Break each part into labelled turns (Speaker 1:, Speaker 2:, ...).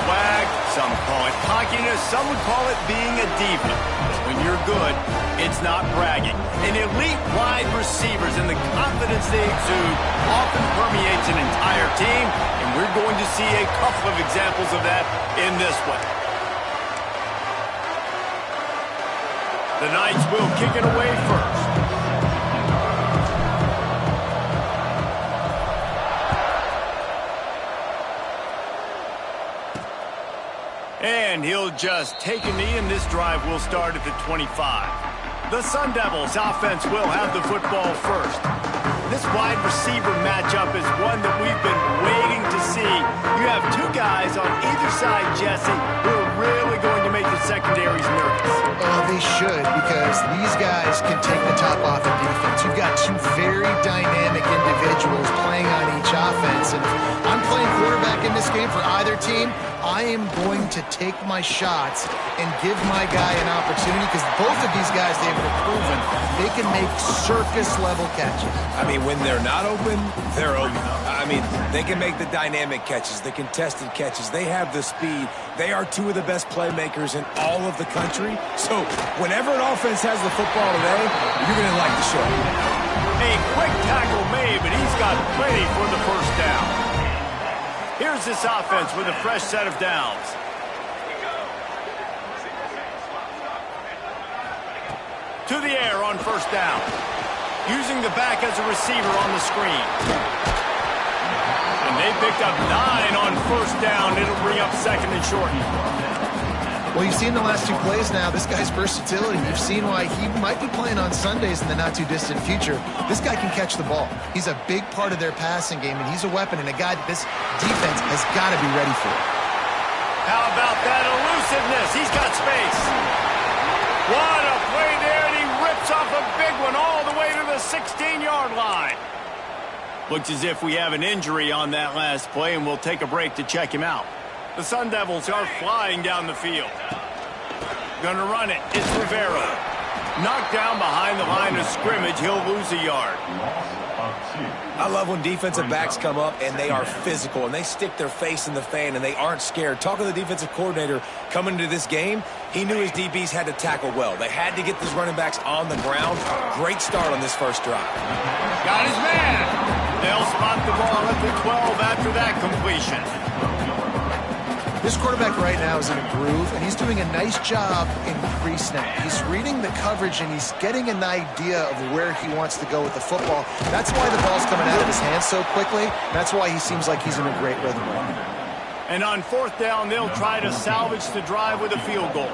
Speaker 1: swag, some call it cockiness, some would call it being a diva. When you're good, it's not bragging. And elite wide receivers and the confidence they exude often permeates an entire team, and we're going to see a couple of examples of that in this one. The Knights will kick it away first. And he'll just take a knee, and this drive will start at the 25. The Sun Devils offense will have the football first. This wide receiver matchup is one that we've been waiting to see. You have two guys on either side, Jesse, who are really going to make the secondaries nervous.
Speaker 2: Oh, they should, because these guys can take the top off of defense. You've got two very dynamic individuals playing on each offense. And if I'm playing quarterback in this game for either team, I am going to take my shots and give my guy an opportunity, because both of these guys, they've proven they can make circus-level catches.
Speaker 3: I mean, when they're not open, they're open. I mean, they can make the dynamic catches, the contested catches. They have the speed. They are two of the best playmakers in all of the country. So whenever an offense has the football today, you're going to like the show.
Speaker 1: A quick tackle made, but he's got plenty for the first down. Here's this offense with a fresh set of downs. To the air on first down. Using the back as a receiver on the screen. And they picked up 9 on first down. It'll bring up second and short.
Speaker 2: Well, you've seen the last two plays now. This guy's versatility. You've seen why he might be playing on Sundays in the not-too-distant future. This guy can catch the ball. He's a big part of their passing game, and he's a weapon and a guy that this defense has got to be ready for.
Speaker 1: How about that elusiveness? He's got space. What a play there, and he rips off a big one all the way to the 16-yard line. Looks as if we have an injury on that last play, and we'll take a break to check him out. The Sun Devils are flying down the field. Gonna run it. It's Rivera. Knocked down behind the line of scrimmage. He'll lose a yard.
Speaker 3: I love when defensive backs come up and they are physical and they stick their face in the fan and they aren't scared. Talking to the defensive coordinator coming into this game, he knew his DBs had to tackle well. They had to get these running backs on the ground. Great start on this first drive.
Speaker 1: Got his man. They'll spot the ball at the 12 after that completion.
Speaker 2: This quarterback right now is in a groove, and he's doing a nice job in pre-snap. He's reading the coverage, and he's getting an idea of where he wants to go with the football. That's why the ball's coming out of his hands so quickly. That's why he seems like he's in a great rhythm right now.
Speaker 1: And on fourth down, they'll try to salvage the drive with a field goal.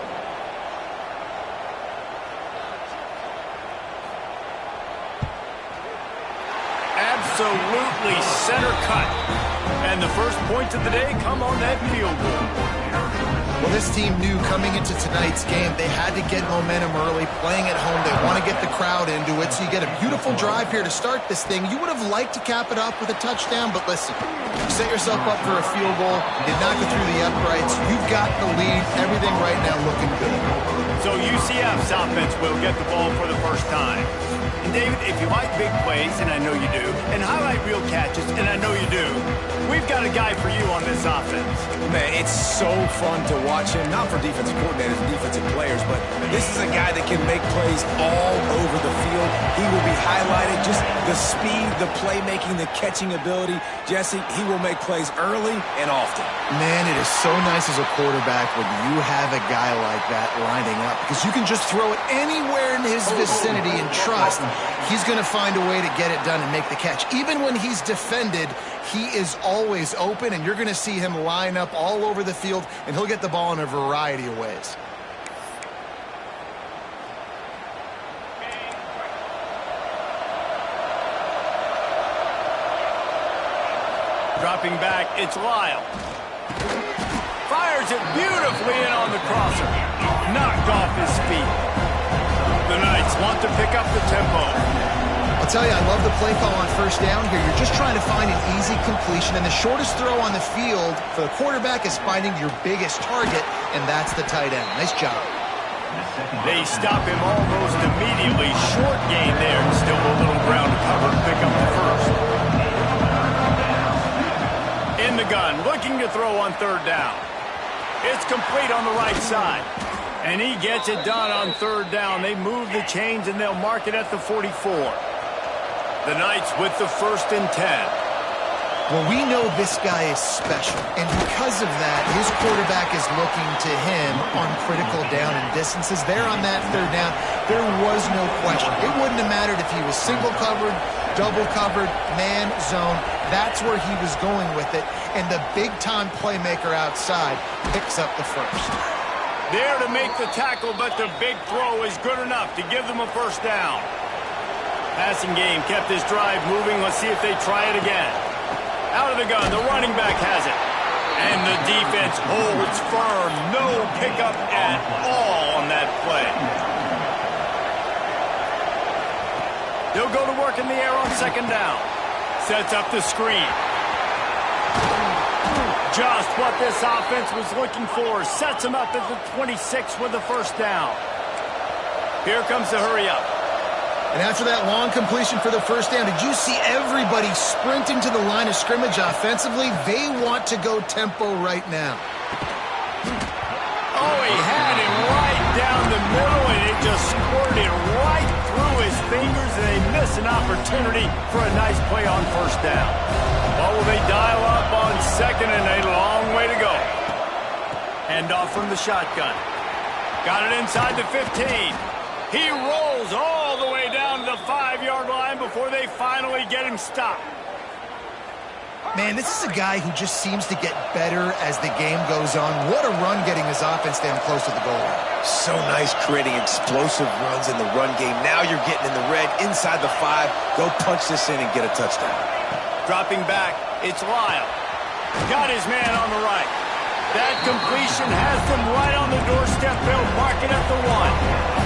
Speaker 1: Absolutely center cut. And the first points of the day come on that field goal.
Speaker 2: Well, this team knew coming into tonight's game they had to get momentum early, playing at home. They want to get the crowd into it, so you get a beautiful drive here to start this thing. You would have liked to cap it up with a touchdown, but listen, you set yourself up for a field goal, you knock it through the uprights, you've got the lead, everything right now looking good.
Speaker 1: So UCF's offense will get the ball for the first time. And David, if you like big plays, and I know you do, and highlight real catches, and I know you do, we've got a guy for you on this offense.
Speaker 3: Man, it's so fun to watch him, not for defensive coordinators and defensive players, but this is a guy that can make plays all over the field. He will be highlighted, just the speed, the playmaking, the catching ability. Jesse, he will make plays early and often.
Speaker 2: Man, it is so nice as a quarterback when you have a guy like that lining up, because you can just throw it anywhere in his vicinity and trust he's going to find a way to get it done and make the catch. Even when he's defended, he is always open, and you're going to see him line up all over the field, and he'll get the ball in a variety of ways.
Speaker 1: Dropping back, it's Lyle. Fires it beautifully in on the crosser. Knocked off his feet. The Knights want to pick up the tempo.
Speaker 2: I'll tell you, I love the play call on first down here. You're just trying to find an easy completion, and the shortest throw on the field for the quarterback is finding your biggest target, and that's the tight end. Nice job.
Speaker 1: They stop him almost immediately. Short gain there. Still a little ground to cover to pick up the first. In the gun, looking to throw on third down. It's complete on the right side. And he gets it done on third down. They move the chains, and they'll mark it at the 44. The Knights with the 1st and 10.
Speaker 2: Well, we know this guy is special, and because of that, his quarterback is looking to him on critical down and distances. There on that third down, there was no question. It wouldn't have mattered if he was single covered, double covered, man, zone. That's where he was going with it, and the big-time playmaker outside picks up the first.
Speaker 1: There to make the tackle, but the big throw is good enough to give them a first down. Passing game kept this drive moving. Let's see if they try it again. Out of the gun, the running back has it. And the defense holds firm. No pickup at all on that play. They'll go to work in the air on 2nd down. Sets up the screen. Just what this offense was looking for. Sets them up at the 26 with the first down. Here comes the hurry up.
Speaker 2: And after that long completion for the first down, did you see everybody sprinting to the line of scrimmage offensively? They want to go tempo right now.
Speaker 1: Oh, he had him right down the middle, and it just squirted right through his fingers, and they miss an opportunity for a nice play on first down. What will they dial up on 2nd and a long way to go? Handoff from the shotgun. Got it inside the 15. He rolls all the way down to the 5-yard line before they finally get him stopped.
Speaker 2: Man, this is a guy who just seems to get better as the game goes on. What a run getting his offense down close to the goal line.
Speaker 3: So nice creating explosive runs in the run game. Now you're getting in the red inside the 5. Go punch this in and get a touchdown.
Speaker 1: Dropping back, it's Lyle. Got his man on the right. That completion has them right on the doorstep. They'll mark it at the 1.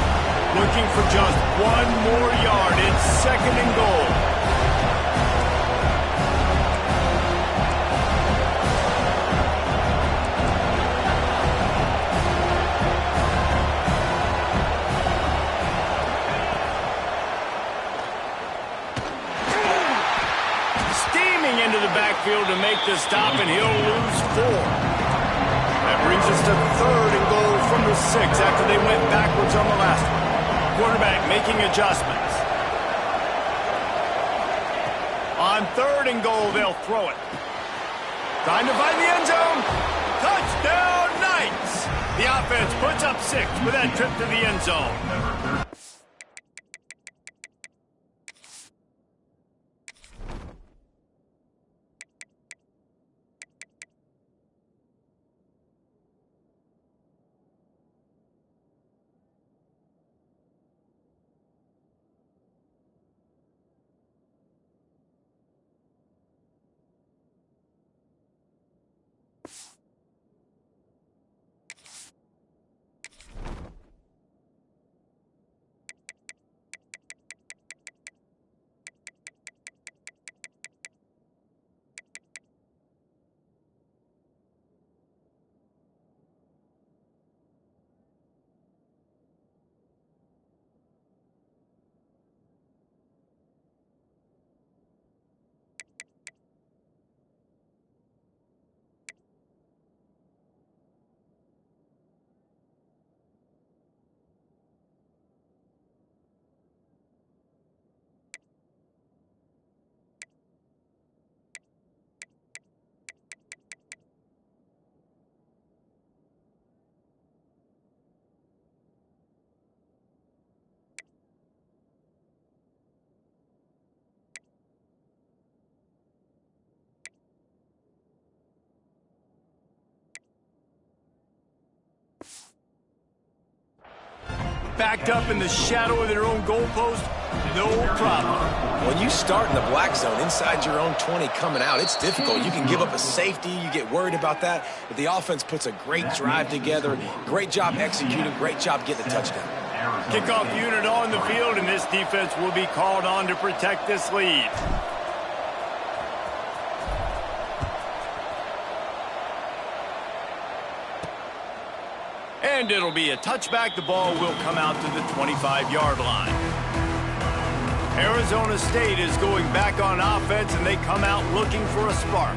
Speaker 1: Looking for just 1 more yard. It's 2nd and goal. Steaming into the backfield to make the stop, and he'll lose 4. That brings us to 3rd and goal from the 6 after they went backwards on the last one. Quarterback making adjustments. On 3rd and goal, they'll throw it. Trying to find the end zone. Touchdown, Knights! The offense puts up 6 with that trip to the end zone. Backed up in the shadow of their own goalpost, no problem.
Speaker 3: When you start in the black zone inside your own 20 coming out, it's difficult. You can give up a safety. You get worried about that. But the offense puts a great drive together. Great job executing. Great job getting the touchdown.
Speaker 1: Kickoff unit on the field, and this defense will be called on to protect this lead. And it'll be a touchback. The ball will come out to the 25-yard line. Arizona State is going back on offense, and they come out looking for a spark.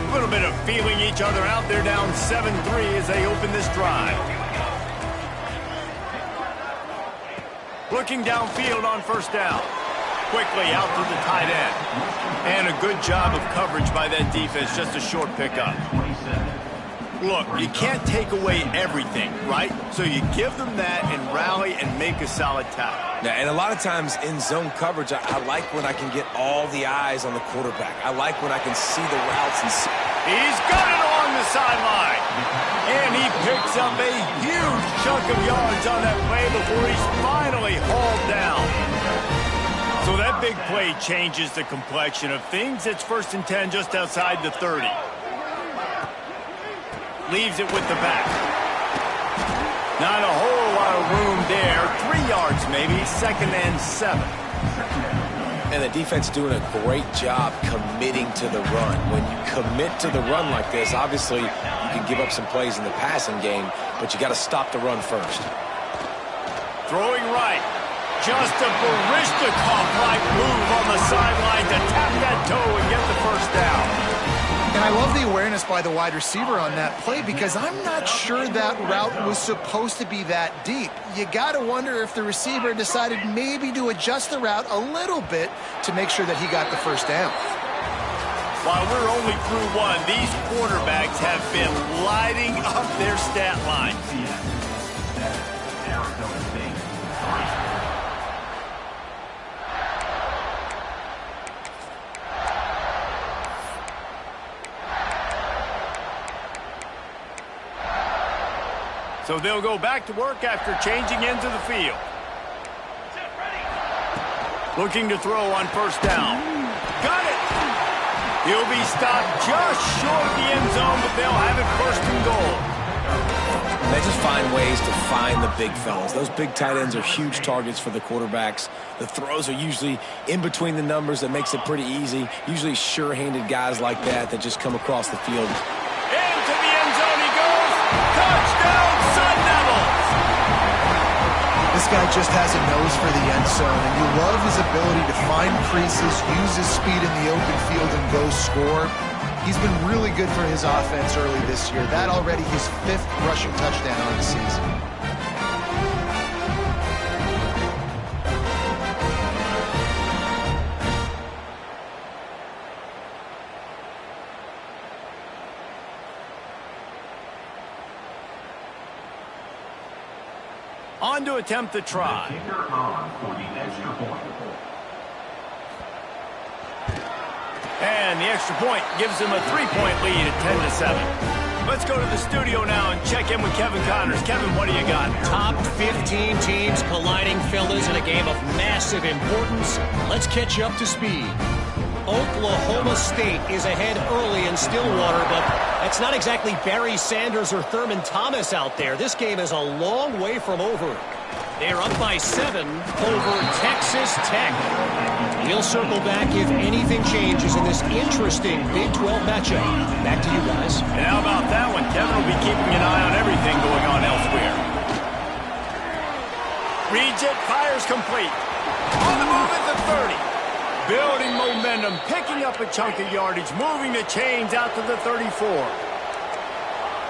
Speaker 1: A little bit of feeling each other out. They're down 7-3 as they open this drive. Looking downfield on first down. Quickly out to the tight end. And a good job of coverage by that defense. Just a short pickup. Look, you can't take away everything, right? So you give them that and rally and make a solid tackle.
Speaker 3: Yeah, and a lot of times in zone coverage, I like when I can get all the eyes on the quarterback. I like when I can see the routes and see.
Speaker 1: He's got it along the sideline. And he picks up a huge chunk of yards on that play before he's finally hauled down. So that big play changes the complexion of things. It's 1st and 10 just outside the 30. Leaves it with the back. Not a whole lot of room there. 3 yards maybe. 2nd and 7.
Speaker 3: And the defense doing a great job committing to the run. When you commit to the run like this, obviously you can give up some plays in the passing game, but you got to stop the run first.
Speaker 1: Throwing right. Just a Barishnikov-like move on the sideline to tap that toe and get the first down.
Speaker 2: And I love the awareness by the wide receiver on that play because I'm not sure that route was supposed to be that deep. You got to wonder if the receiver decided maybe to adjust the route a little bit to make sure that he got the first down.
Speaker 1: While we're only through one, these quarterbacks have been lighting up their stat lines. So they'll go back to work after changing into the field. Looking to throw on first down. Got it! He'll be stopped just short of the end zone, but they'll have it 1st and goal.
Speaker 3: They just find ways to find the big fellas. Those big tight ends are huge targets for the quarterbacks. The throws are usually in between the numbers. That makes it pretty easy. Usually sure-handed guys like that just come across the field.
Speaker 1: Into the end zone he goes. Touchdown, Sun Devils!
Speaker 2: This guy just has a nose for the end zone, and you love his ability to find creases, use his speed in the open field, and go score. He's been really good for his offense early this year. That already his 5th rushing touchdown on the season.
Speaker 1: On to attempt the try. And the extra point gives them a 3-point lead at 10-7. Let's go to the studio now and check in with Kevin Connors. Kevin, what do you got?
Speaker 4: Top 15 teams colliding, fellas, in a game of massive importance. Let's catch you up to speed. Oklahoma State is ahead early in Stillwater, but that's not exactly Barry Sanders or Thurman Thomas out there. This game is a long way from over. They're up by 7 over Texas Tech. We'll circle back if anything changes in this interesting Big 12 matchup. Back to you guys.
Speaker 1: And how about that one? Kevin will be keeping an eye on everything going on elsewhere. Reads it, fires complete. On the move at the 30. Building momentum, picking up a chunk of yardage, moving the chains out to the 34.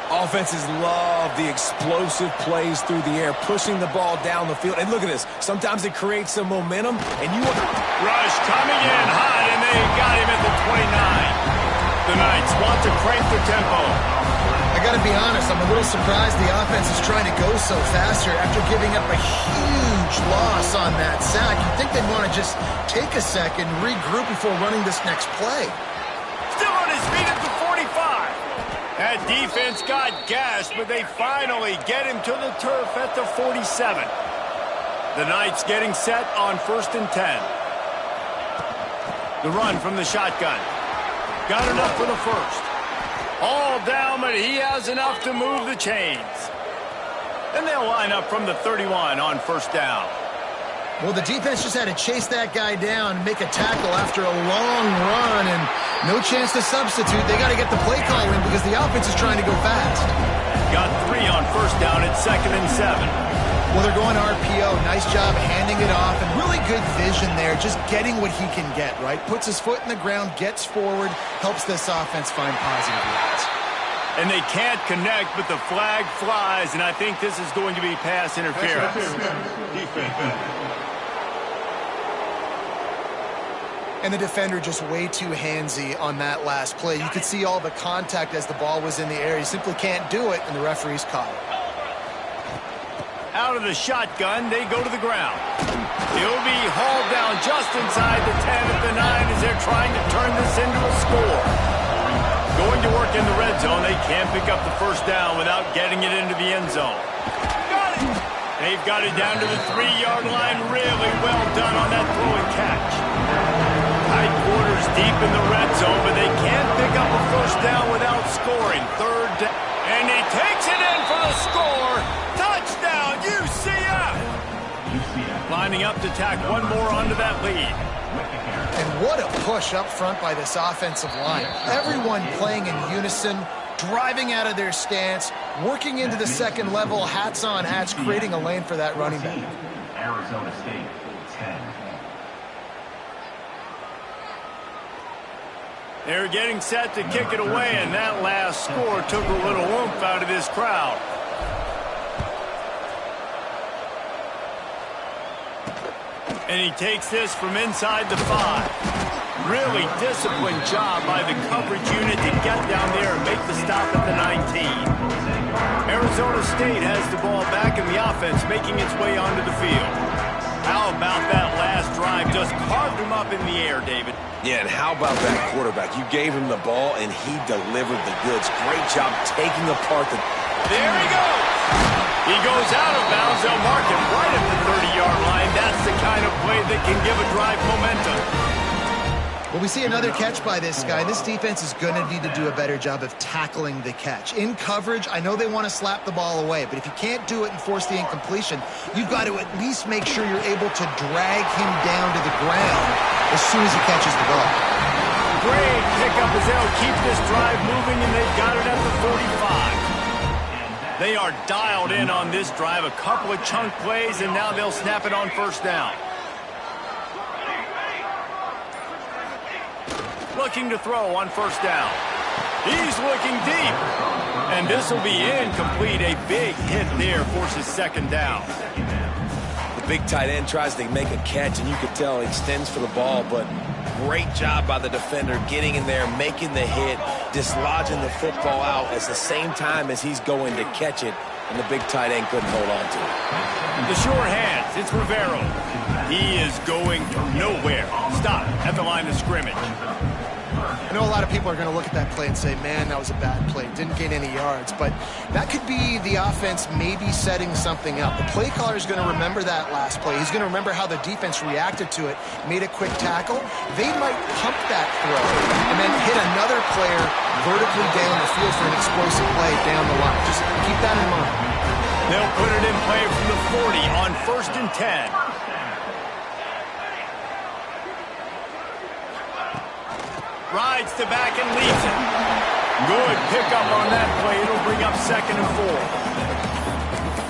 Speaker 3: Offenses love the explosive plays through the air, pushing the ball down the field. And look at this. Sometimes it creates some momentum, and you want to...
Speaker 1: Rush coming in hot, and they got him at the 29. The Knights want to crank the tempo.
Speaker 2: I got to be honest, I'm a little surprised the offense is trying to go so fast here after giving up a huge loss on that sack. You'd think they'd want to just take a second, regroup before running this next play.
Speaker 1: Still on his feet at the 45. That defense got gassed, but they finally get him to the turf at the 47. The Knights getting set on 1st and 10. The run from the shotgun. Got enough for the first. All down, but he has enough to move the chains. And they'll line up from the 31 on first down.
Speaker 2: Well, the defense just had to chase that guy down and make a tackle after a long run, and no chance to substitute. They got to get the play call in because the offense is trying to go fast.
Speaker 1: Got 3 on first down at 2nd and 7.
Speaker 2: Well, they're going RPO. Nice job handing it off, and really good vision there, just getting what he can get, right? Puts his foot in the ground, gets forward, helps this offense find positive yards.
Speaker 1: And they can't connect, but the flag flies, and I think this is going to be pass interference.
Speaker 2: And the defender just way too handsy on that last play. You could see all the contact as the ball was in the air. He simply can't do it, and the referee's caught it.
Speaker 1: Out of the shotgun, they go to the ground. He'll be hauled down just inside the 10 at the 9 as they're trying to turn this into a score. Going to work in the red zone. They can't pick up the first down without getting it into the end zone. Got it! They've got it down to the 3-yard line. Really well done on that throw and catch. Tight quarters deep in the red zone, but they can't pick up a first down without scoring. Third down. And he takes it in for the score. Touchdown, UCF! Lining up to tack one more onto that lead.
Speaker 2: And what a push up front by this offensive line. Everyone playing in unison, driving out of their stance, working into the second level, hats on hats, creating a lane for that running back.
Speaker 5: Arizona State, 10.
Speaker 1: They're getting set to kick it away, and that last score took a little oomph out of this crowd. And he takes this from inside the 5. Really disciplined job by the coverage unit to get down there and make the stop at the 19. Arizona State has the ball back in the offense, making its way onto the field. How about that last drive? Just carved him up in the air, David.
Speaker 3: Yeah, and how about that quarterback? You gave him the ball, and he delivered the goods. Great job taking apart the...
Speaker 1: There he goes! He goes out of bounds. They'll mark him right at the 30-yard line. That's the kind of play that can give a drive momentum.
Speaker 2: Well, we see another catch by this guy. This defense is going to need to do a better job of tackling the catch. In coverage, I know they want to slap the ball away, but if you can't do it and force the incompletion, you've got to at least make sure you're able to drag him down to the ground as soon as he catches the ball.
Speaker 1: Great pickup as they'll keep this drive moving, and they've got it at the 45. They are dialed in on this drive. A couple of chunk plays, and now they'll snap it on first down. Looking to throw on first down. He's looking deep. And this will be incomplete. A big hit there forces second down.
Speaker 3: The big tight end tries to make a catch, and you could tell he extends for the ball, but great job by the defender getting in there, making the hit, dislodging the football out at the same time as he's going to catch it, and the big tight end couldn't hold on to it.
Speaker 1: The short hands, it's Rivero. He is going nowhere. Stop at the line of scrimmage.
Speaker 2: I know a lot of people are going to look at that play and say, man, that was a bad play. Didn't gain any yards. But that could be the offense maybe setting something up. The play caller is going to remember that last play. He's going to remember how the defense reacted to it, made a quick tackle. They might pump that throw and then hit another player vertically down the field for an explosive play down the line. Just keep that in mind.
Speaker 1: They'll put it in play from the 40 on 1st and 10. Rides to back and leads it. Good pickup on that play. It'll bring up 2nd and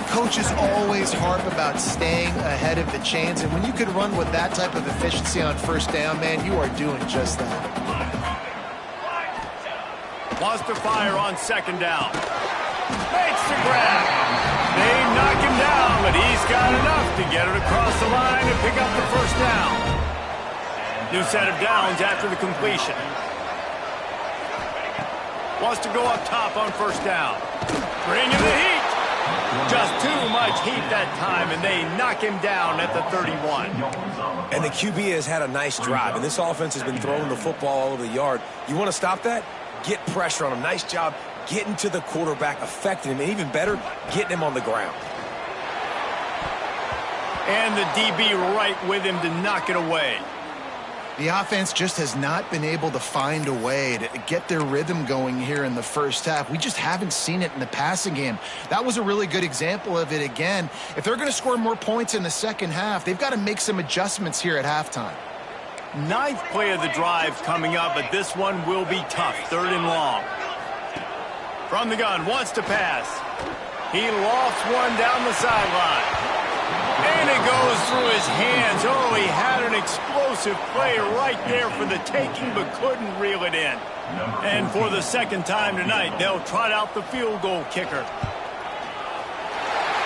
Speaker 1: 4.
Speaker 2: Coaches always harp about staying ahead of the chains, and when you can run with that type of efficiency on first down, man, you are doing just that.
Speaker 1: Wants to fire on 2nd down. Makes the grab. They knock him down, but he's got enough to get it across the line and pick up the first down. New set of downs after the completion. Wants to go up top on first down. Bring in the heat. Just too much heat that time, and they knock him down at the 31.
Speaker 3: And the QB has had a nice drive, and this offense has been throwing the football all over the yard. You want to stop that? Get pressure on him. Nice job getting to the quarterback, affecting him, and even better, getting him on the ground.
Speaker 1: And the DB right with him to knock it away.
Speaker 2: The offense just has not been able to find a way to get their rhythm going here in the first half. We just haven't seen it in the passing game. That was a really good example of it again. If they're going to score more points in the second half, they've got to make some adjustments here at halftime.
Speaker 1: 9th play of the drive coming up, but this one will be tough. 3rd and long. From the gun, wants to pass. He lofts one down the sideline. And it goes through his hands. Oh, he had an explosive play right there for the taking, but couldn't reel it in. And for the second time tonight, they'll trot out the field goal kicker.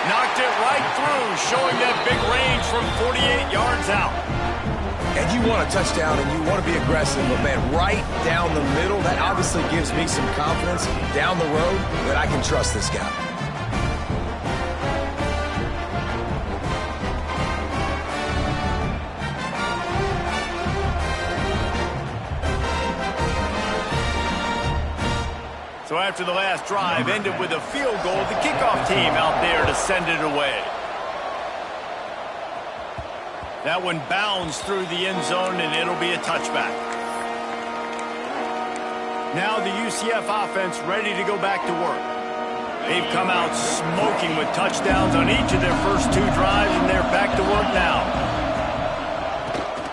Speaker 1: Knocked it right through, showing that big range from 48 yards out.
Speaker 3: And you want a touchdown and you want to be aggressive, but man, right down the middle, that obviously gives me some confidence down the road that I can trust this guy.
Speaker 1: So after the last drive ended with a field goal, the kickoff team out there to send it away. That one bounds through the end zone, and it'll be a touchback. Now the UCF offense ready to go back to work. They've come out smoking with touchdowns on each of their first two drives, and they're back to work now.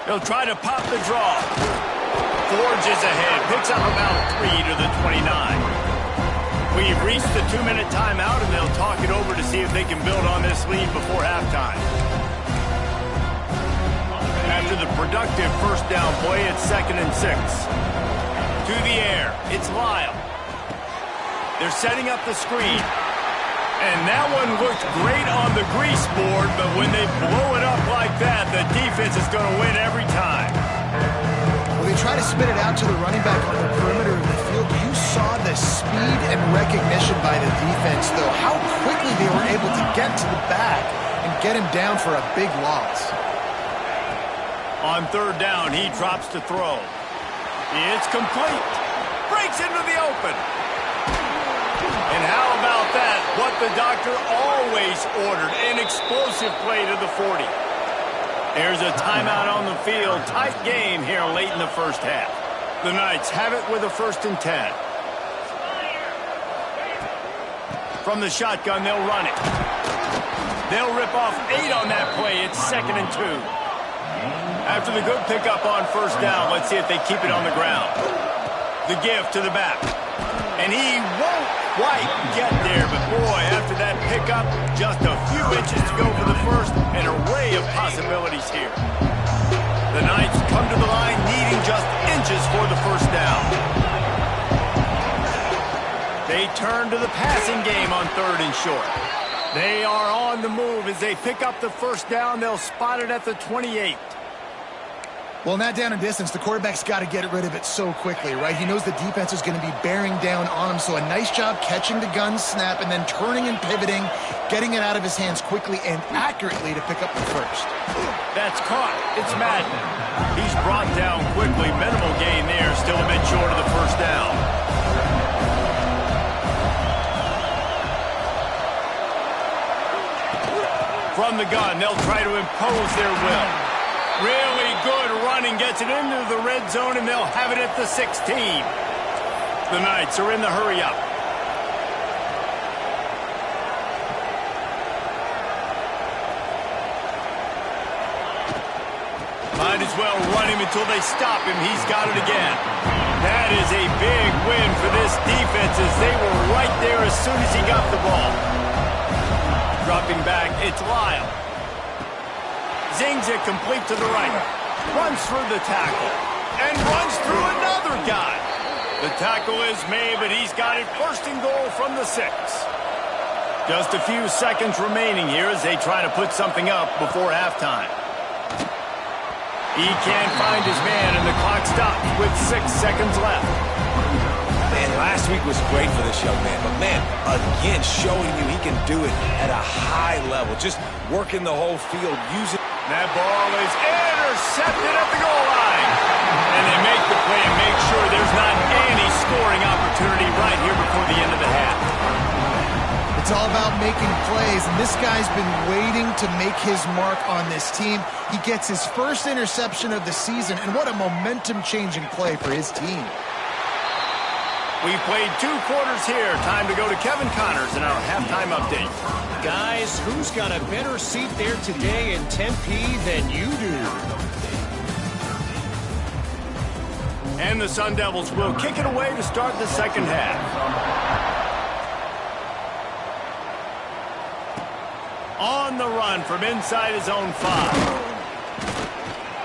Speaker 1: They'll try to pop the draw. Forges ahead, picks up about 3 to the 29. We've reached the 2-minute timeout, and they'll talk it over to see if they can build on this lead before halftime. After the productive first down play, it's 2nd and 6. To the air, it's Lyle. They're setting up the screen. And that one looked great on the grease board, but when they blow it up like that, the defense is going to win every time.
Speaker 2: Well, they try to spit it out to the running back on the perimeter of the field. You saw the speed and recognition by the defense, though, how quickly they were able to get to the back and get him down for a big loss.
Speaker 1: On 3rd down, he drops to throw. It's complete. Breaks into the open. And how about that? What the doctor always ordered, an explosive play to the 40. There's a timeout on the field. Tight game here late in the first half. The Knights have it with a 1st and 10. From the shotgun, they'll run it. They'll rip off 8 on that play. It's 2nd and 2. After the good pickup on 1st down, let's see if they keep it on the ground. The give to the back. And he won't quite get there, but boy, after that pickup, just a few inches to go for the first. An array of possibilities here. The Knights come to the line needing just inches for the 1st down. They turn to the passing game on 3rd and short. They are on the move as they pick up the 1st down. They'll spot it at the 28.
Speaker 2: Well, in that down and distance, the quarterback's got to get rid of it so quickly, right? He knows the defense is going to be bearing down on him, so a nice job catching the gun snap and then turning and pivoting, getting it out of his hands quickly and accurately to pick up the 1st.
Speaker 1: That's caught. It's Madden. He's brought down quickly. Minimal gain there, still a bit short of the 1st down. From the gun, they'll try to impose their will. Really good running, gets it into the red zone, and they'll have it at the 16. The Knights are in the hurry-up. Might as well run him until they stop him. He's got it again. That is a big win for this defense as they were right there as soon as he got the ball. Dropping back, it's Lyle. Zings it complete to the right. Runs through the tackle. And runs through another guy. The tackle is made, but he's got it 1st and goal from the 6. Just a few seconds remaining here as they try to put something up before halftime. He can't find his man, and the clock stops with 6 seconds left.
Speaker 3: Man, last week was great for this young man, but man, again, showing you he can do it at a high level. Just working the whole field, using...
Speaker 1: That ball is intercepted at the goal line. And they make the play and make sure there's not any scoring opportunity right here before the end of the half.
Speaker 2: It's all about making plays, and this guy's been waiting to make his mark on this team. He gets his 1st interception of the season, and what a momentum-changing play for his team.
Speaker 1: We played 2 quarters here. Time to go to Kevin Connors in our halftime update.
Speaker 4: Guys, who's got a better seat there today in Tempe than you do?
Speaker 1: And the Sun Devils will kick it away to start the 2nd half. On the run from inside his own 5.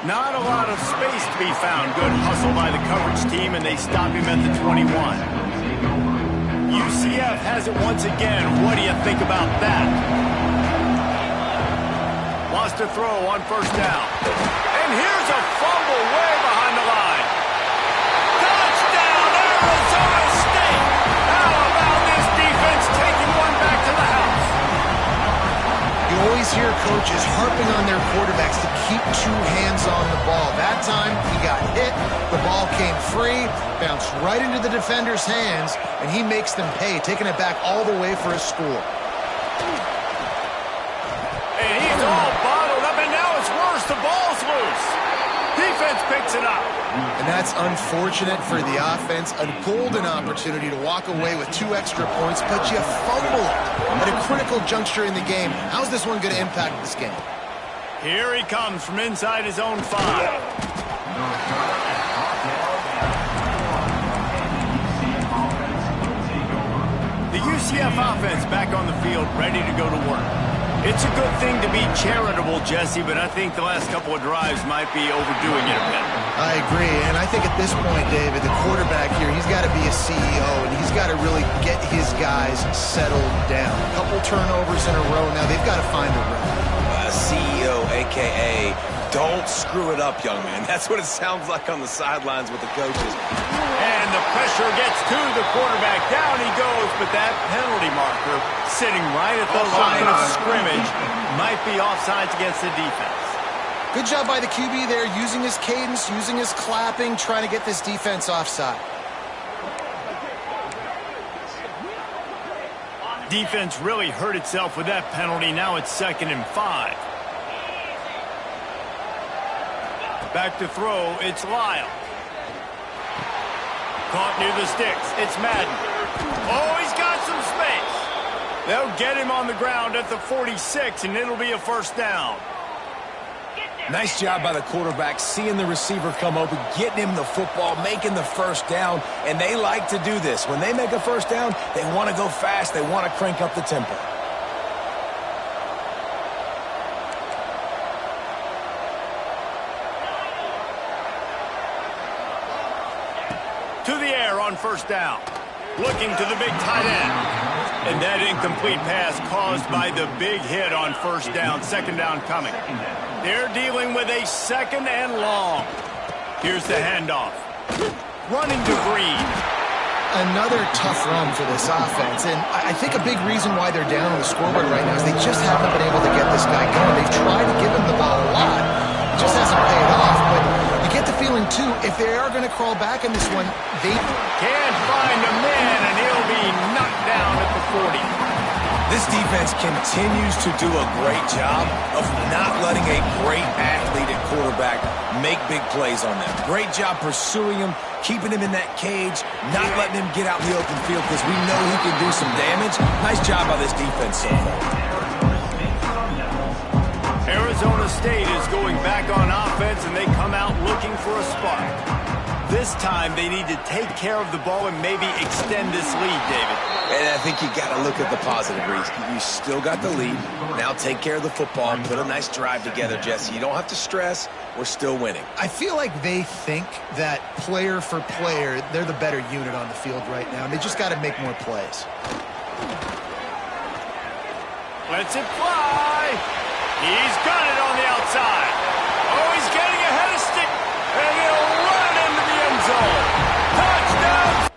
Speaker 1: Not a lot of space to be found. Good hustle by the coverage team, and they stop him at the 21. UCF has it once again. What do you think about that? Wants to throw on first down. And here's a fumble way behind the line. Touchdown, Arizona State! How about this defense taking one back to the house?
Speaker 2: You always hear coaches harping on their quarterbacks to keep 2 hands on the ball. That time, he got hit, the ball came free, bounced right into the defender's hands, and he makes them pay, taking it back all the way for a score.
Speaker 1: And he's all bottled up, and now it's worse. The ball's loose. Defense picks it up.
Speaker 2: And that's unfortunate for the offense. A golden opportunity to walk away with 2 extra points, but you fumble it at a critical juncture in the game. How's this one going to impact this game?
Speaker 1: Here he comes from inside his own 5. The UCF offense back on the field, ready to go to work. It's a good thing to be charitable, Jesse, but I think the last couple of drives might be overdoing it a bit.
Speaker 2: I agree, and I think at this point, David, the quarterback here, he's got to be a CEO, and he's got to really get his guys settled down. A couple turnovers in a row now. They've got to find a rhythm.
Speaker 3: CEO, a.k.a. don't screw it up, young man. That's what it sounds like on the sidelines with the coaches.
Speaker 1: And the pressure gets to the quarterback. Down he goes, but that penalty marker sitting right at the line of scrimmage might be offsides against the defense.
Speaker 2: Good job by the QB there, using his cadence, using his clapping, trying to get this defense offside.
Speaker 1: Defense really hurt itself with that penalty. Now it's 2nd and 5. Back to throw, it's Lyle. Caught near the sticks, it's Madden. Oh, he's got some space. They'll get him on the ground at the 46, and it'll be a first down.
Speaker 3: Nice job by the quarterback, seeing the receiver come open, getting him the football, making the first down, and they like to do this. When they make a first down, they want to go fast, they want to crank up the tempo.
Speaker 1: To the air on first down. Looking to the big tight end. And that incomplete pass caused by the big hit on first down. 2nd down coming. They're dealing with a 2nd and long. Here's the handoff. Running to Green.
Speaker 2: Another tough run for this offense, and I think a big reason why they're down on the scoreboard right now is they just haven't been able to get this guy going. They've tried to give him the ball a lot. It just hasn't paid off, but you get the feeling, too, if they are going to crawl back in this one, they
Speaker 1: can't find a man, and he'll be knocked down at the 40.
Speaker 3: This defense continues to do a great job of not letting a great athlete at quarterback make big plays on them. Great job pursuing him, keeping him in that cage, not letting him get out in the open field because we know he can do some damage. Nice job by this defense so far.
Speaker 1: Arizona State is going back on offense, and they come out looking for a spark. This time, they need to take care of the ball and maybe extend this lead, David.
Speaker 3: And I think you got to look at the positive, Reese. You still got the lead. Now take care of the football. Put a nice drive together, Jesse. You don't have to stress. We're still winning.
Speaker 2: I feel like they think that player for player, they're the better unit on the field right now. And they just got to make more plays.
Speaker 1: Lets it fly. He's got it on the outside. Oh, he's getting ahead of stick. And he'll run into the end zone. Touchdown!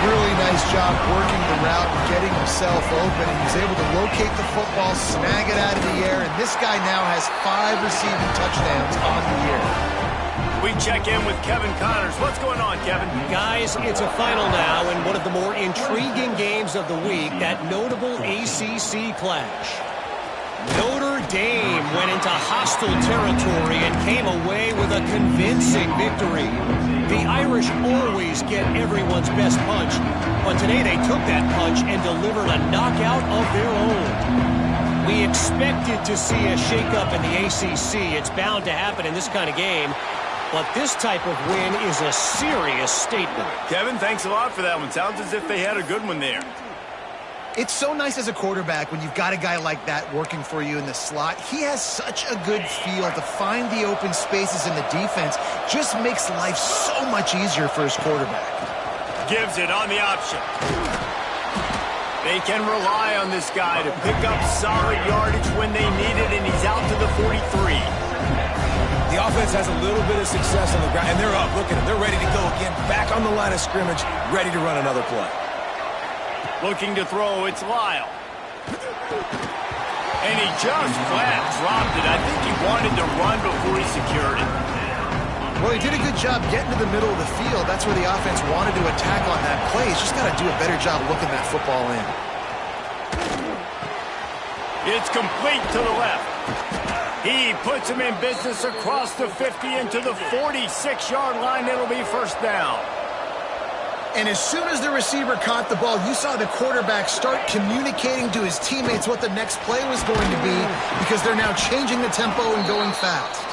Speaker 2: Really nice job working the route and getting himself open. He was able to locate the football, snag it out of the air, and this guy now has 5 receiving touchdowns on the year.
Speaker 1: We check in with Kevin Connors. What's going on, Kevin?
Speaker 4: Guys, it's a final now in one of the more intriguing games of the week, that notable ACC clash. Notre Dame went into hostile territory and came away with a convincing victory. The Irish always get everyone's best punch, but today they took that punch and delivered a knockout of their own. We expected to see a shakeup in the ACC. It's bound to happen in this kind of game, but this type of win is a serious statement.
Speaker 1: Kevin, thanks a lot for that one. Sounds as if they had a good one there.
Speaker 2: It's so nice as a quarterback when you've got a guy like that working for you in the slot. He has such a good feel to find the open spaces in the defense. Just makes life so much easier for his quarterback.
Speaker 1: Gives it on the option. They can rely on this guy to pick up solid yardage when they need it, and he's out to the 43.
Speaker 3: The offense has a little bit of success on the ground, and they're up. Look at them. They're ready to go again. Back on the line of scrimmage, ready to run another play.
Speaker 1: Looking to throw, it's Lyle. And he just flat dropped it. I think he wanted to run before he secured it.
Speaker 2: Well, he did a good job getting to the middle of the field. That's where the offense wanted to attack on that play. He's just got to do a better job looking that football in.
Speaker 1: It's complete to the left. He puts him in business across the 50 into the 46-yard line. It'll be first down.
Speaker 2: And as soon as the receiver caught the ball, you saw the quarterback start communicating to his teammates what the next play was going to be, because they're now changing the tempo and going fast.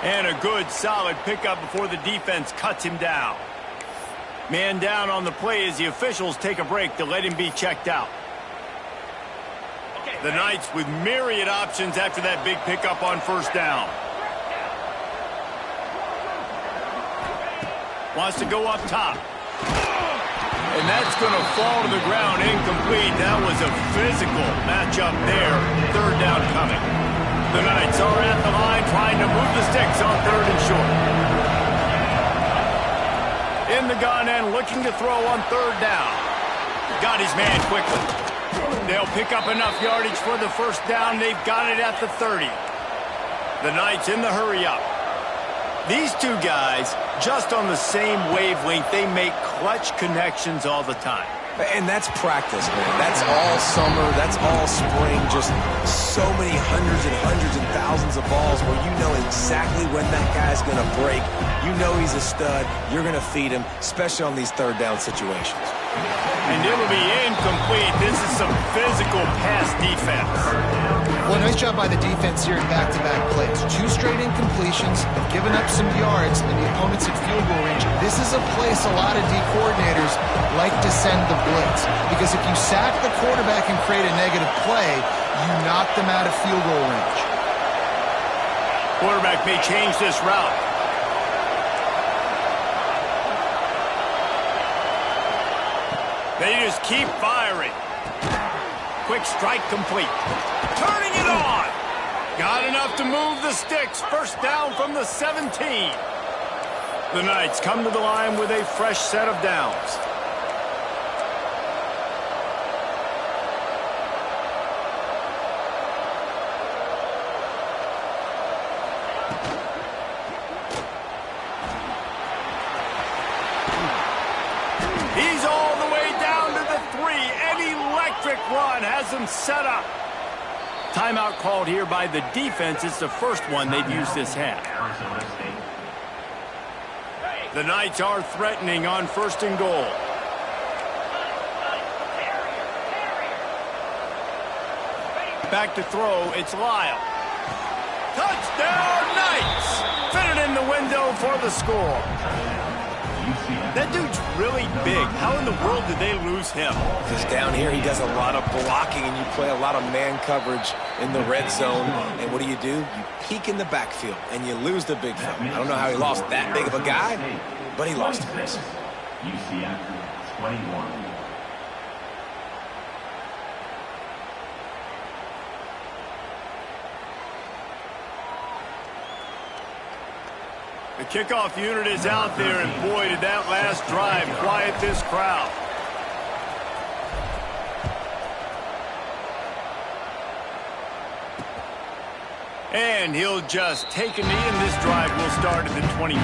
Speaker 1: And a good, solid pickup before the defense cuts him down. Man down on the play as the officials take a break to let him be checked out. The Knights with myriad options after that big pickup on first down. Wants to go up top. And that's going to fall to the ground incomplete. That was a physical matchup there. Third down coming. The Knights are at the line trying to move the sticks on third and short. In the gun and looking to throw on third down. Got his man quickly. They'll pick up enough yardage for the first down. They've got it at the 30. The Knights in the hurry up. These two guys, just on the same wavelength, they make clutch connections all the time.
Speaker 3: And that's practice, man. That's all summer. That's all spring. Just so many hundreds and thousands of balls where you know exactly when that guy's going to break. You know he's a stud. You're going to feed him, especially on these third down situations.
Speaker 1: And it'll be incomplete. This is some physical pass defense.
Speaker 2: Well, nice job by the defense here in back-to-back plays. 2 straight incompletions, have given up some yards, and the opponent's at field goal range. This is a place a lot of D coordinators like to send the blitz, because if you sack the quarterback and create a negative play, you knock them out of field goal range.
Speaker 1: Quarterback may change this route. They just keep firing. Quick strike complete. Turning it on. Got enough to move the sticks. First down from the 17. The Knights come to the line with a fresh set of downs. He's all the way down to the 3. An electric run has him set up. Timeout called here by the defense. It's the first one they've used this half. The Knights are threatening on first and goal. Back to throw. It's Lyle. Touchdown, Knights! Fitted in the window for the score. That dude's really big. How in the world did they lose him?
Speaker 3: Because down here he does a lot of blocking, and you play a lot of man coverage in the red zone. And what do? You peek in the backfield, and you lose the big fella. I don't know how he lost that big of a guy, but he lost him.
Speaker 5: UCF 21.
Speaker 1: The kickoff unit is out there, and boy, did that last drive quiet this crowd. And he'll just take a knee, and this drive will start at the 25.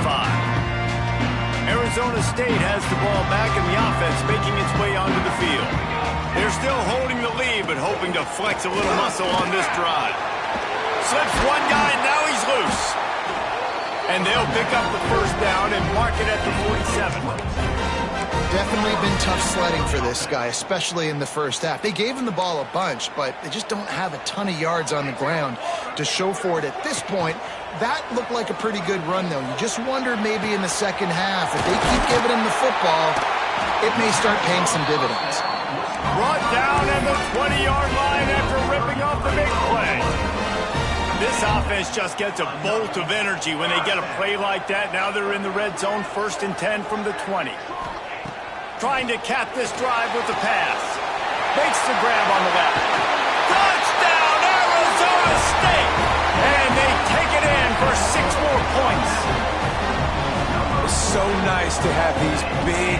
Speaker 1: Arizona State has the ball back, and the offense making its way onto the field. They're still holding the lead, but hoping to flex a little muscle on this drive. slips one guy, and now he's loose. And they'll pick up the first down and mark it at the 47.
Speaker 2: Definitely been tough sledding for this guy, especially in the first half. They gave him the ball a bunch, but they just don't have a ton of yards on the ground to show for it at this point. That looked like a pretty good run, though. You just wonder maybe in the second half, if they keep giving him the football, it may start paying some dividends.
Speaker 1: Brought down at the 20-yard line after ripping off the big play. This offense just gets a bolt of energy when they get a play like that. Now they're in the red zone, 1st and 10 from the 20. Trying to cap this drive with the pass. Makes the grab on the left. Touchdown, Arizona State! And they take it in for 6 more points.
Speaker 3: It's so nice to have these big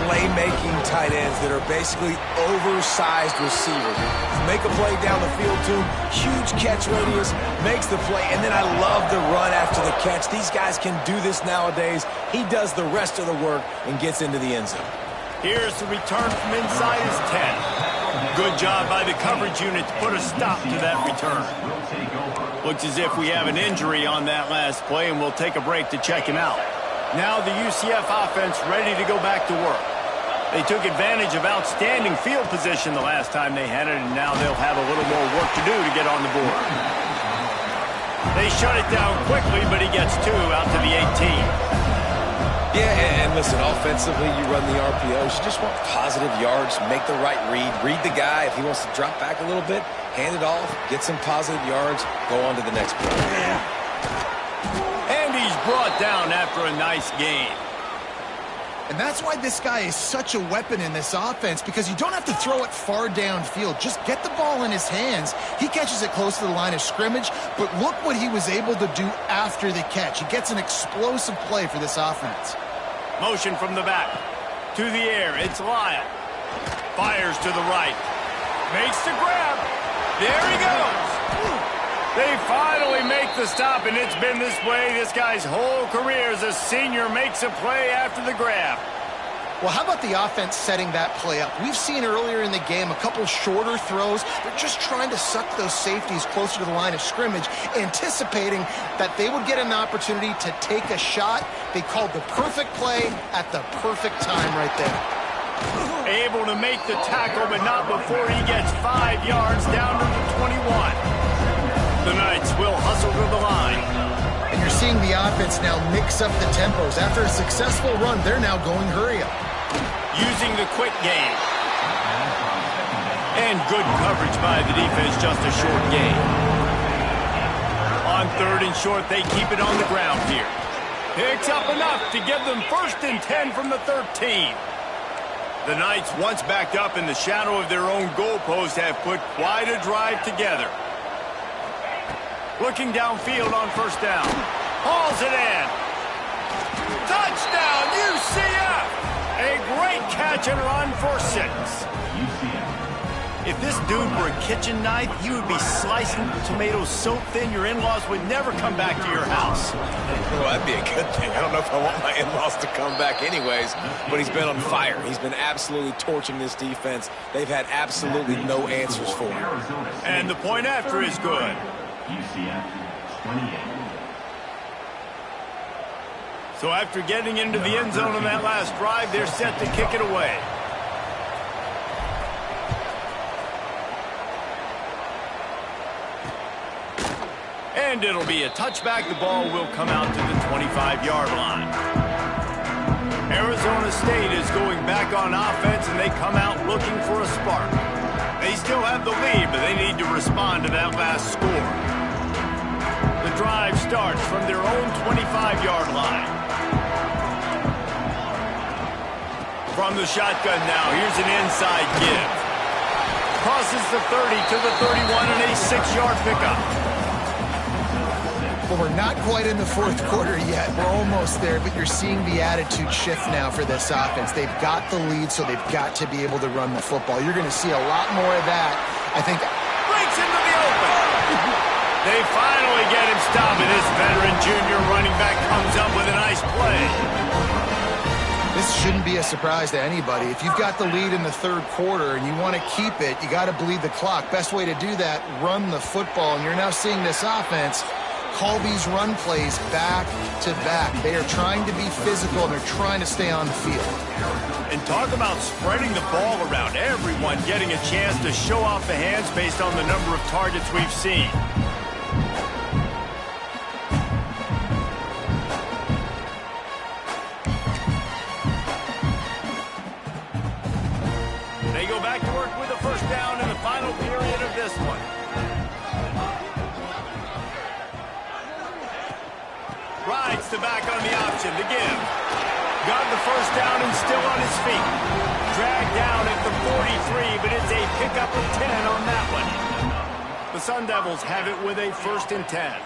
Speaker 3: playmaking tight ends that are basically oversized receivers. Make a play down the field to him, huge catch radius, makes the play, and then I love the run after the catch. These guys can do this nowadays. He does the rest of the work and gets into the end zone.
Speaker 1: Here's the return from inside his 10. Good job by the coverage unit to put a stop to that return. Looks as if we have an injury on that last play, and we'll take a break to check him out. Now the UCF offense ready to go back to work. They took advantage of outstanding field position the last time they had it, and now they'll have a little more work to do to get on the board. They shut it down quickly, but he gets 2 out to the 18.
Speaker 3: Yeah, and listen, offensively, you run the RPOs. You just want positive yards, make the right read the guy. If he wants to drop back a little bit, hand it off, get some positive yards, go on to the next play.
Speaker 1: And he's brought down after a nice game.
Speaker 2: And that's why this guy is such a weapon in this offense, because you don't have to throw it far downfield. Just get the ball in his hands. He catches it close to the line of scrimmage, but look what he was able to do after the catch. He gets an explosive play for this offense.
Speaker 1: Motion from the back. To the air, it's Lyle. Fires to the right. Makes the grab. There he goes. They finally make the stop, and it's been this way this guy's whole career as a senior. Makes a play after the grab.
Speaker 2: Well, how about the offense setting that play up? We've seen earlier in the game a couple shorter throws. They're just trying to suck those safeties closer to the line of scrimmage, anticipating that they would get an opportunity to take a shot. They called the perfect play at the perfect time right there.
Speaker 1: Able to make the tackle, but not before he gets 5 yards down to the 21. The Knights will hustle to the line.
Speaker 2: And you're seeing the offense now mix up the tempos. After a successful run, they're now going hurry up.
Speaker 1: Using the quick game. And good coverage by the defense, just a short gain. On 3rd and short, they keep it on the ground here. Picks up enough to give them 1st and 10 from the 13. The Knights, once backed up in the shadow of their own goalpost, have put quite a drive together. Looking downfield on 1st down. Hauls it in. Touchdown, UCF! A great catch and run for 6. If this dude were a kitchen knife, you would be slicing tomatoes so thin your in-laws would never come back to your house.
Speaker 3: Well, that'd be a good thing. I don't know if I want my in-laws to come back anyways, but he's been on fire. He's been absolutely torching this defense. They've had absolutely no answers for him.
Speaker 1: And the point after is good.
Speaker 5: UCF 28.
Speaker 1: So after getting into the end zone on that last drive, they're set to kick it away. And it'll be a touchback. The ball will come out to the 25-yard line. Arizona State is going back on offense, and they come out looking for a spark. They still have the lead, but they need to respond to that last score. The drive starts from their own 25-yard line. From the shotgun now, here's an inside give. Crosses the 30 to the 31 and a 6-yard pickup.
Speaker 2: Well, we're not quite in the 4th quarter yet. We're almost there, but you're seeing the attitude shift now for this offense. They've got the lead, so they've got to be able to run the football. You're going to see a lot more of that, I think.
Speaker 1: Breaks into the open. They finally get him stopped, and this veteran junior running back comes up with a nice play.
Speaker 2: This shouldn't be a a surprise to anybody. If you've got the lead in the third quarter and you want to keep it, you got to bleed the clock. Best way to do that, run the football. And you're now seeing this offense call these run plays back to back. They are trying to be physical, and they're trying to stay on the field.
Speaker 1: And talk about spreading the ball around. Everyone getting a chance to show off the hands based on the number of targets we've seen. They go back to work with a first down in the final period of this one. Rides the back on the option to give. Got the first down and still on his feet. Dragged down at the 43, but it's a pickup of 10 on that one. The Sun Devils have it with a 1st and 10.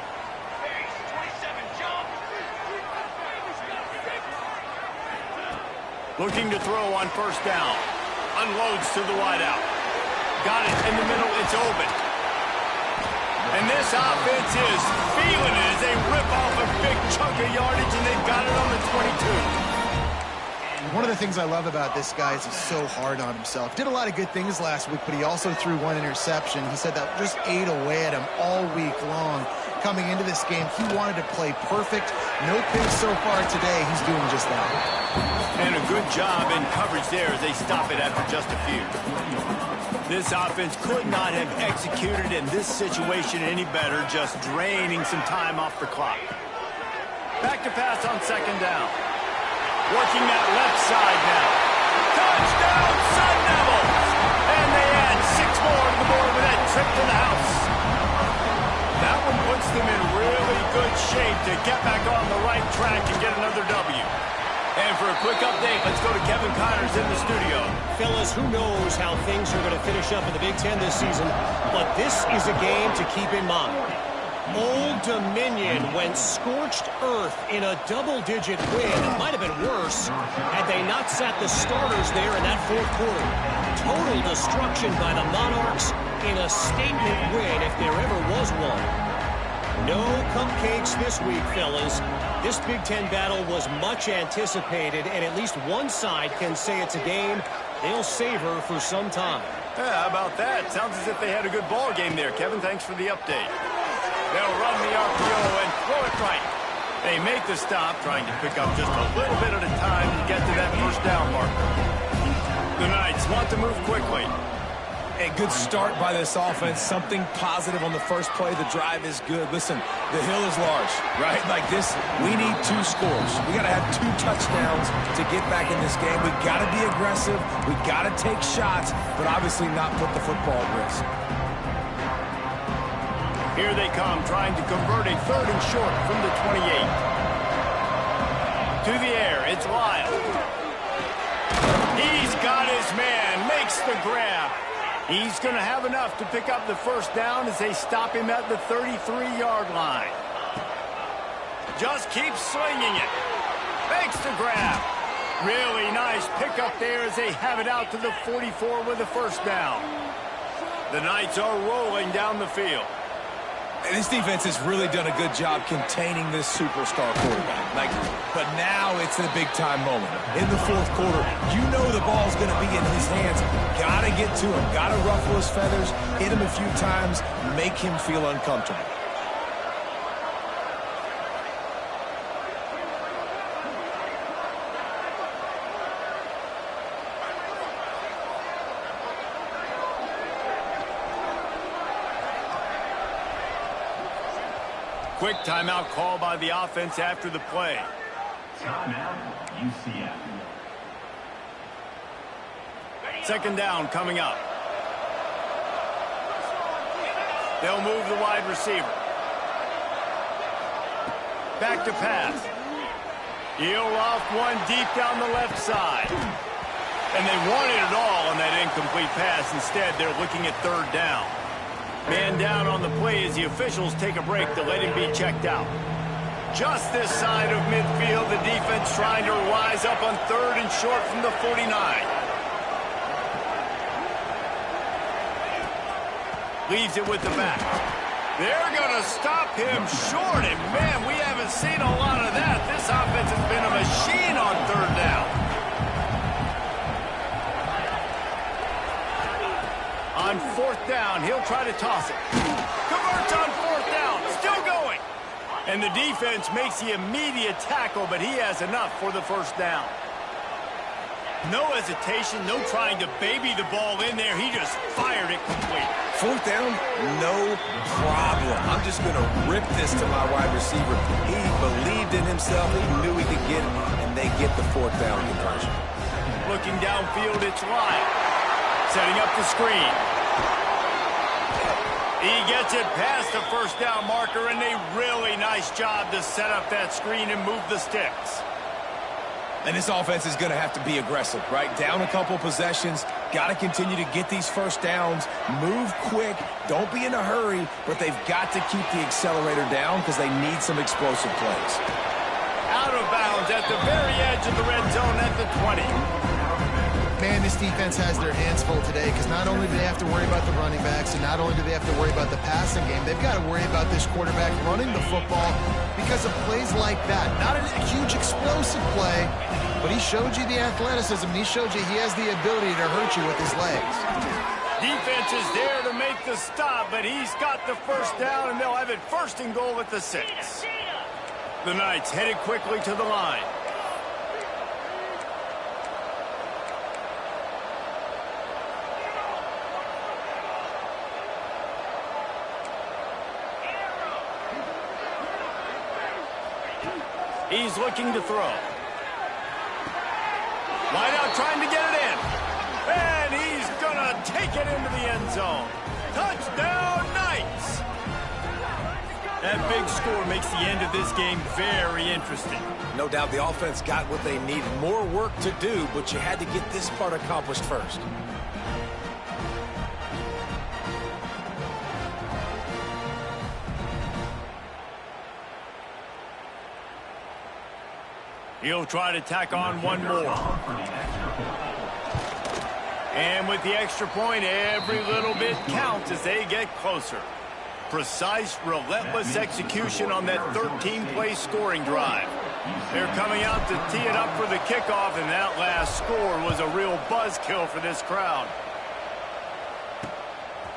Speaker 1: Looking to throw on first down. Unloads to the wideout. Got it in the middle. It's open. And this offense is feeling it as they rip off a big chunk of yardage, and they've got it on the 22.
Speaker 2: One of the things I love about this guy is he's so hard on himself. Did a lot of good things last week, but he also threw one interception. He said that just ate away at him all week long. Coming into this game, he wanted to play perfect. No picks so far today. He's doing just that.
Speaker 1: And a good job in coverage there as they stop it after just a few. This offense could not have executed in this situation any better, just draining some time off the clock. Back to pass on second down. Working that left side now. Touchdown, Sun Devils! And they add 6 more to the board with that trip to the house. That one puts them in really good shape to get back on the right track and get another W. And for a quick update, let's go to Kevin Connors in the studio.
Speaker 4: Fellas, who knows how things are going to finish up in the Big Ten this season, but this is a game to keep in mind. Old Dominion went scorched earth in a double-digit win. It might have been worse had they not sat the starters there in that fourth quarter. Total destruction by the Monarchs in a statement win if there ever was one. No cupcakes this week, fellas. This Big Ten battle was much anticipated, and at least one side can say it's a game they'll savor for some time.
Speaker 1: Yeah, how about that? Sounds as if they had a good ball game there. Kevin, thanks for the update. They'll run the RPO and throw it right. They make the stop, trying to pick up just a little bit at a time to get to that first down marker. The Knights want to move quickly.
Speaker 3: A good start by this offense. Something positive on the first play. The drive is good. Listen, the hill is large, right? Like this, we need 2 scores. We got to have 2 touchdowns to get back in this game. We got to be aggressive. We got to take shots, but obviously not put the football at risk.
Speaker 1: Here they come, trying to convert a 3rd and short from the 28. To the air, it's Lyle. He's got his man, makes the grab. He's going to have enough to pick up the first down as they stop him at the 33-yard line. Just keeps slinging it. Makes the grab. Really nice pickup there as they have it out to the 44 with the first down. The Knights are rolling down the field.
Speaker 3: And this defense has really done a good job containing this superstar quarterback. But now it's a big-time moment. In the fourth quarter, you know the ball's going to be in his hands. Got to get to him. Got to ruffle his feathers, hit him a few times, make him feel uncomfortable.
Speaker 1: Quick timeout call by the offense after the play.
Speaker 5: Timeout, UCF.
Speaker 1: Second down coming up. They'll move the wide receiver. Back to pass. He'll loft one deep down the left side. And they wanted it all on that incomplete pass. Instead, they're looking at 3rd down. Man down on the play as the officials take a break to let him be checked out. Just this side of midfield, the defense trying to rise up on 3rd and short from the 49. Leaves it with the back. They're going to stop him short, and man, we haven't seen a lot of that. This offense has been a machine on 3rd down. down. He'll try to toss it. Converts on fourth down. Still going. And the defense makes the immediate tackle, but he has enough for the first down. No hesitation, no trying to baby the ball in there. He just fired it complete.
Speaker 3: Fourth down, no problem. I'm just going to rip this to my wide receiver. He believed in himself. He knew he could get it, and they get the fourth down conversion.
Speaker 1: Looking downfield, it's Lyon. Setting up the screen. He gets it past the first down marker, and a really nice job to set up that screen and move the sticks.
Speaker 3: And this offense is going to have to be aggressive, right? Down a couple possessions, got to continue to get these first downs, move quick, don't be in a hurry, but they've got to keep the accelerator down because they need some explosive plays.
Speaker 1: Out of bounds at the very edge of the red zone at the 20.
Speaker 2: Man, this defense has their hands full today because not only do they have to worry about the running backs and not only do they have to worry about the passing game, they've got to worry about this quarterback running the football because of plays like that. Not a huge explosive play, but he showed you the athleticism, and he showed you he has the ability to hurt you with his legs.
Speaker 1: Defense is there to make the stop, but he's got the first down, and they'll have it first and goal at the 6. The Knights headed quickly to the line. He's looking to throw. Wide out trying to get it in. And he's going to take it into the end zone. Touchdown, Knights! That big score makes the end of this game very interesting.
Speaker 3: No doubt the offense got what they needed. More work to do, but you had to get this part accomplished first.
Speaker 1: He'll try to tack on one more. And with the extra point, every little bit counts as they get closer. Precise, relentless execution on that 13-play scoring drive. They're coming out to tee it up for the kickoff, and that last score was a real buzzkill for this crowd.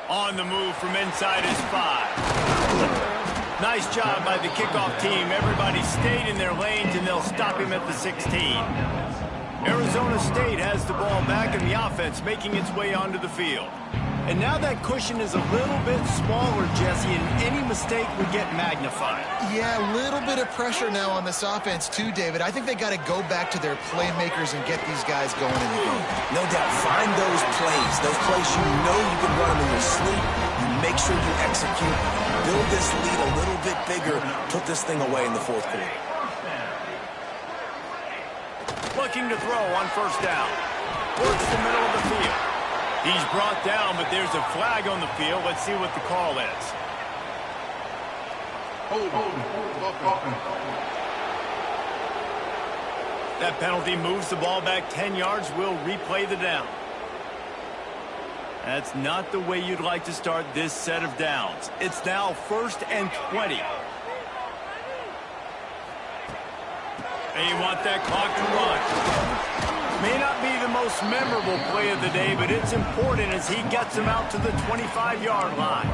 Speaker 1: On the move from inside his 5. Nice job by the kickoff team. Everybody stayed in their lanes, and they'll stop him at the 16. Arizona State has the ball back, and the offense making its way onto the field. And now that cushion is a little bit smaller, Jesse, and any mistake would get magnified.
Speaker 2: Yeah, a little bit of pressure now on this offense too, David. I think they got to go back to their playmakers and get these guys going in the game.
Speaker 3: No doubt, find those plays you know you can run them in your sleep. You make sure you execute, build this lead a little bit bigger, put this thing away in the fourth quarter.
Speaker 1: Looking to throw on first down. Works the middle of the field. He's brought down, but there's a flag on the field. Let's see what the call is. That penalty moves the ball back 10 yards. We'll replay the down. That's not the way you'd like to start this set of downs. It's now 1st and 20. They want that clock to run. May not be the most memorable play of the day, but it's important as he gets them out to the 25-yard line.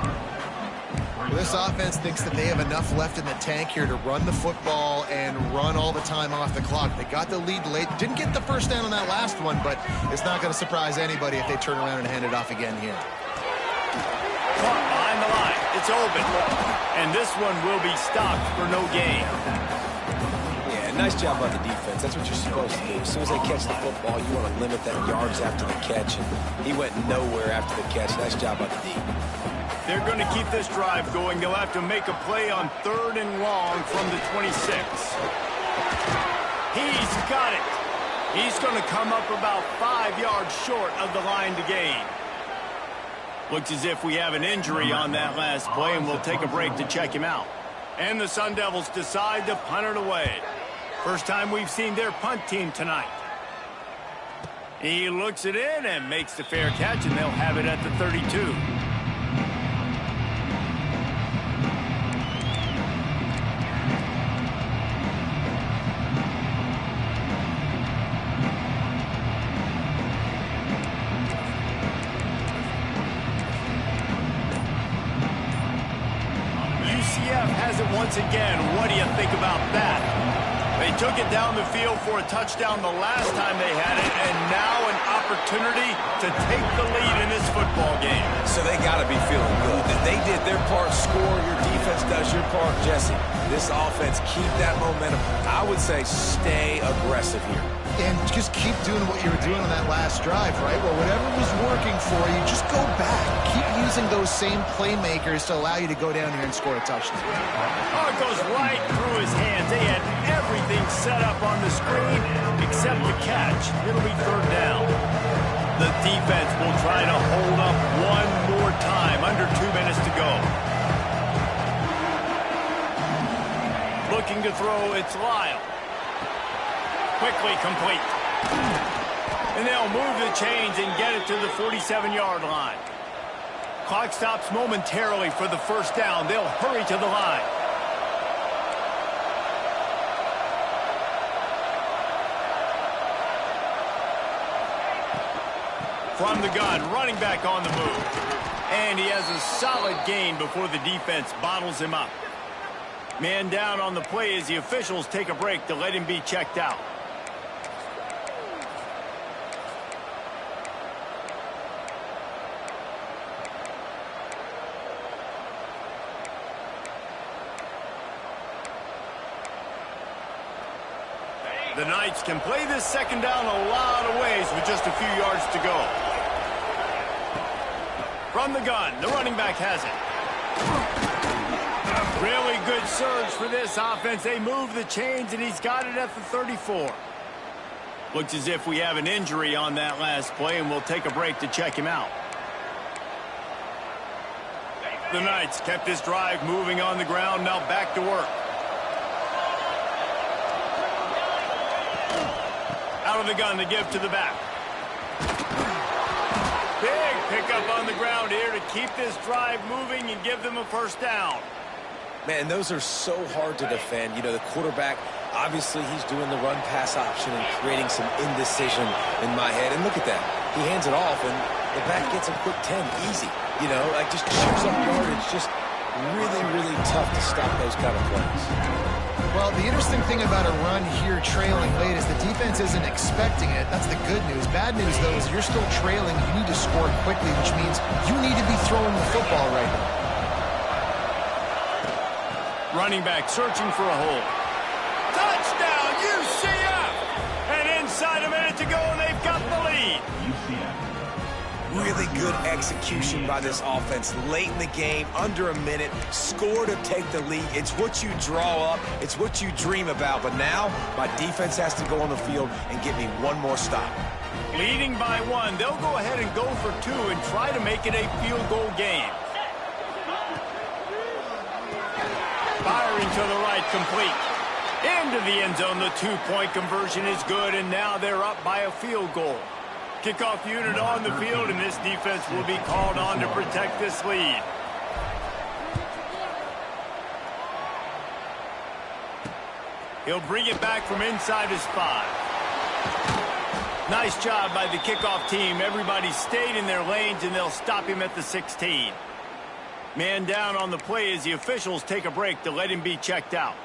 Speaker 2: Well, this offense thinks that they have enough left in the tank here to run the football and run all the time off the clock. They got the lead late. Didn't get the first down on that last one, but it's not going to surprise anybody if they turn around and hand it off again here.
Speaker 1: Caught behind the line. It's open. And this one will be stopped for no gain.
Speaker 3: Nice job by the defense. That's what you're supposed to do. As soon as they catch the football, you want to limit that yards after the catch. And he went nowhere after the catch. Nice job by the D.
Speaker 1: They're going to keep this drive going. They'll have to make a play on 3rd and long from the 26. He's got it. He's going to come up about 5 yards short of the line to gain. Looks as if we have an injury on that last play, and we'll take a break to check him out. And the Sun Devils decide to punt it away. First time we've seen their punt team tonight. He looks it in and makes the fair catch, and they'll have it at the 32. once again. What do you think about that? They took it down the field for a touchdown the last time they had it, and now an opportunity to take the lead in this football game.
Speaker 3: So they got to be feeling good. They did their part, score. Your defense does your part, Jesse. This offense, keep that momentum. I would say stay aggressive here.
Speaker 2: And just keep doing what you were doing on that last drive, right? Well, whatever was working for you, just go back. Keep using those same playmakers to allow you to go down here and score a touchdown.
Speaker 1: Oh, it goes right through his hands. They had everything set up on the screen except the catch. It'll be third down. The defense will try to hold up one more time. Under 2 minutes to go. Looking to throw, it's Lyle. Quickly complete. And they'll move the chains and get it to the 47-yard line. Clock stops momentarily for the first down. They'll hurry to the line. From the gun, running back on the move. And he has a solid gain before the defense bottles him up. Man down on the play as the officials take a break to let him be checked out. The Knights can play this second down a lot of ways with just a few yards to go. From the gun, the running back has it. Really good surge for this offense. They move the chains, and he's got it at the 34. Looks as if we have an injury on that last play, and we'll take a break to check him out. The Knights kept this drive moving on the ground, now back to work. Out of the gun to give to the back. Big pickup on the ground here to keep this drive moving and give them a first down.
Speaker 3: Man, those are so hard to defend. You know, the quarterback, obviously he's doing the run-pass option and creating some indecision in my head. And look at that. He hands it off, and the back gets a quick 10. Easy. You know, like just chews up yardage. Just really, really tough to stop those kind of plays.
Speaker 2: Well, the interesting thing about a run here trailing late is the defense isn't expecting it. That's the good news. Bad news, though, is you're still trailing. You need to score quickly, which means you need to be throwing the football right now.
Speaker 1: Running back searching for a hole. Touchdown, UCF! And inside a minute to go, and they've got the lead.
Speaker 5: UCF.
Speaker 3: Really good execution by this offense. Late in the game, under a minute, score to take the lead. It's what you draw up. It's what you dream about. But now, my defense has to go on the field and get me one more stop.
Speaker 1: Leading by one, they'll go ahead and go for two and try to make it a field goal game. Firing to the right, complete. Into the end zone, the two-point conversion is good, and now they're up by a field goal. Kickoff unit on the field, and this defense will be called on to protect this lead. He'll bring it back from inside his 5. Nice job by the kickoff team. Everybody stayed in their lanes, and they'll stop him at the 16. Man down on the play as the officials take a break to let him be checked out.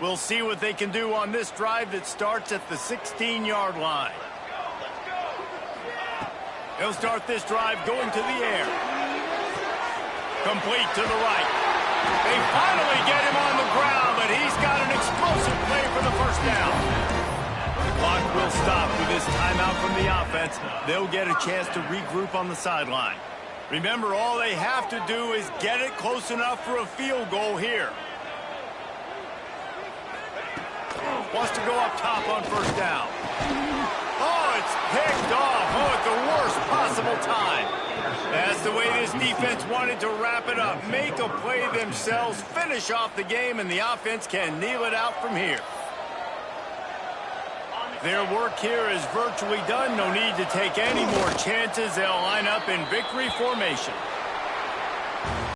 Speaker 1: We'll see what they can do on this drive that starts at the 16-yard line. He'll start this drive going to the air. Complete to the right. They finally get him on the ground, but he's got an explosive play for the first down. The clock will stop with this timeout from the offense. They'll get a chance to regroup on the sideline. Remember, all they have to do is get it close enough for a field goal here. Wants to go up top on first down. Oh, it's picked off. Oh, at the worst possible time. That's the way this defense wanted to wrap it up. Make a play themselves, finish off the game, and the offense can kneel it out from here. Their work here is virtually done. No need to take any more chances. They'll line up in victory formation.